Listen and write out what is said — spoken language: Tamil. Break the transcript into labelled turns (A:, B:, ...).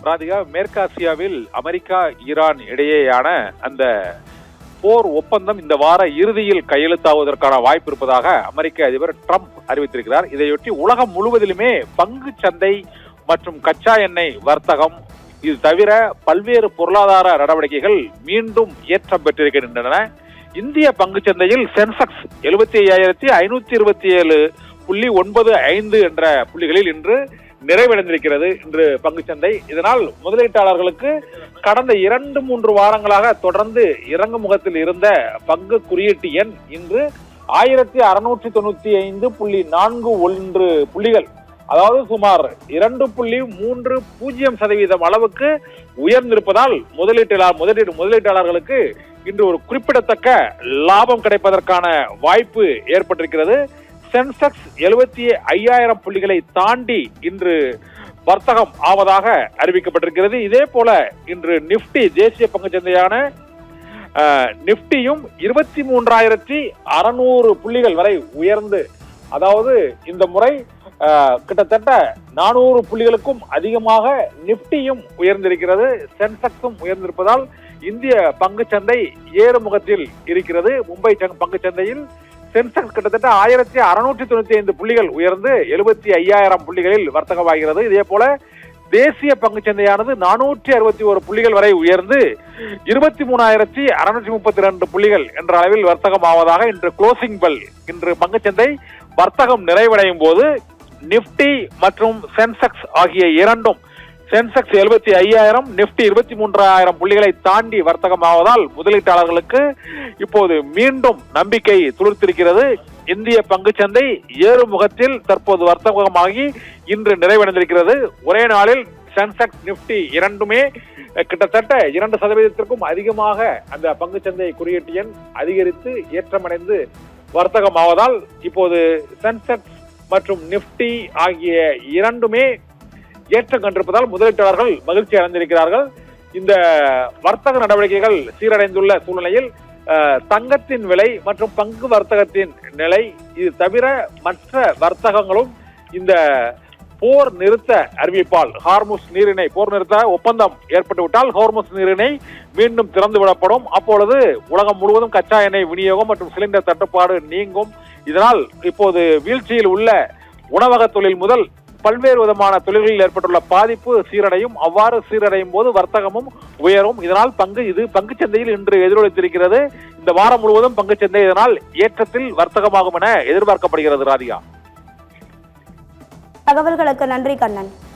A: ராதிகா, மேற்காசியாவில் அமெரிக்கா ஈரான் இடையேயான அந்த போர் ஒப்பந்தம் இந்த வார இறுதியில் கையெழுத்தாவதற்கான வாய்ப்பு இருப்பதாக அமெரிக்க அதிபர் ட்ரம்ப் அறிவித்திருக்கிறார். இதையொட்டி உலகம் முழுவதிலுமே பங்கு சந்தை மற்றும் கச்சா எண்ணெய் வர்த்தகம், இது தவிர பல்வேறு பொருளாதார நடவடிக்கைகள் மீண்டும் ஏற்றம் பெற்றிருக்கின்றன. இந்திய பங்கு சந்தையில் சென்செக்ஸ் 75,527.95 என்ற புள்ளிகளில் இன்று நிறைவடைந்திருக்கிறது இன்று பங்குச்சந்தை. இதனால் முதலீட்டாளர்களுக்கு கடந்த 2-3 வாரங்களாக தொடர்ந்து இறங்கு முகத்தில் இருந்த பங்கு குறியீட்டு எண் இன்று 1695.41 புள்ளிகள், அதாவது சுமார் 2.30% அளவுக்கு உயர்ந்திருப்பதால் முதலீட்டாளர்களுக்கு இன்று ஒரு குறிப்பிடத்தக்க லாபம் கிடைப்பதற்கான வாய்ப்பு ஏற்பட்டிருக்கிறது. சென்செக்ஸ் 75,000 புள்ளிகளை தாண்டி இன்று வர்த்தகம் ஆவதாக அறிவிக்கப்பட்டிருக்கிறது. இதே போல இன்று நிப்டி, தேசிய பங்குச்சந்தையான நிப்டியும் 23,600 புள்ளிகள் வரை உயர்ந்து, அதாவது இந்த முறை கிட்டத்தட்ட 400 புள்ளிகளுக்கும் அதிகமாக நிப்டியும் உயர்ந்திருக்கிறது, சென்செக்ஸும் உயர்ந்திருப்பதால் இந்திய பங்குச்சந்தை ஏறுமுகத்தில் இருக்கிறது. மும்பை பங்குச்சந்தையில் சென்செக்ஸ் கிட்டத்தட்ட 1695 புள்ளிகள் உயர்ந்து 75,000 புள்ளிகளில் வர்த்தகமாகிறது. இதே போல தேசிய பங்குச்சந்தையானது 461 புள்ளிகள் வரை உயர்ந்து 23,632 புள்ளிகள் என்ற அளவில் வர்த்தகம் ஆவதாக இன்று க்ளோசிங் பெல், இன்று பங்குச்சந்தை வர்த்தகம் நிறைவடையும் போது நிப்டி மற்றும் சென்செக்ஸ் ஆகிய இரண்டும், சென்செக்ஸ் 75,000, நிப்டி 23,000 புள்ளிகளை தாண்டி வர்த்தகம் ஆவதால் முதலீட்டாளர்களுக்கு இப்போது மீண்டும் நம்பிக்கை துளிர்த்திருக்கிறது. இந்திய பங்குச்சந்தை ஏறுமுகத்தில் தற்போது வர்த்தகமாகி இன்று நிறைவடைந்திருக்கிறது. ஒரே நாளில் சென்செக்ஸ், நிப்டி இரண்டுமே கிட்டத்தட்ட 2% அதிகமாக அந்த பங்குச்சந்தை குறியீட்டு எண் அதிகரித்து ஏற்றமடைந்து வர்த்தகம் ஆவதால் இப்போது சென்செக்ஸ் மற்றும் நிப்டி ஆகிய இரண்டுமே ஏற்றம் கண்டிருப்பதால் முதலீட்டாளர்கள் மகிழ்ச்சி அடைந்திருக்கிறார்கள். இந்த வர்த்தக நடவடிக்கைகள் சீரடைந்துள்ள சூழ்நிலையில் தங்கத்தின் விலை மற்றும் பங்கு வர்த்தகத்தின் நிலை, இது தவிர மற்ற வர்த்தகங்களும் இந்த போர் நிறுத்த அறிவிப்பால், ஹார்முஸ் நீரிணை போர் நிறுத்த ஒப்பந்தம் ஏற்பட்டுவிட்டால் ஹார்முஸ் நீரிணை மீண்டும் திறந்து விடப்படும். அப்பொழுது உலகம் முழுவதும் கச்சா எண்ணெய் விநியோகம் மற்றும் சிலிண்டர் தட்டுப்பாடு நீங்கும். இதனால் இப்போது வீழ்ச்சியில் உள்ள உணவக தொழில் முதல் பல்வேறு விதமான தொழில்களில் ஏற்பட்டுள்ள பாதிப்பு சீரடையும். அவ்வாறு சீரடையும் போது வர்த்தகமும் உயரும். இதனால் பங்குச்சந்தையில் இன்று எதிரொலித்திருக்கிறது. இந்த வாரம் முழுவதும் பங்குச்சந்தை இதனால் ஏற்றத்தில் வர்த்தகமாகும் என எதிர்பார்க்கப்படுகிறது. ராதிகா,
B: தகவல்களுக்கு நன்றி கண்ணன்.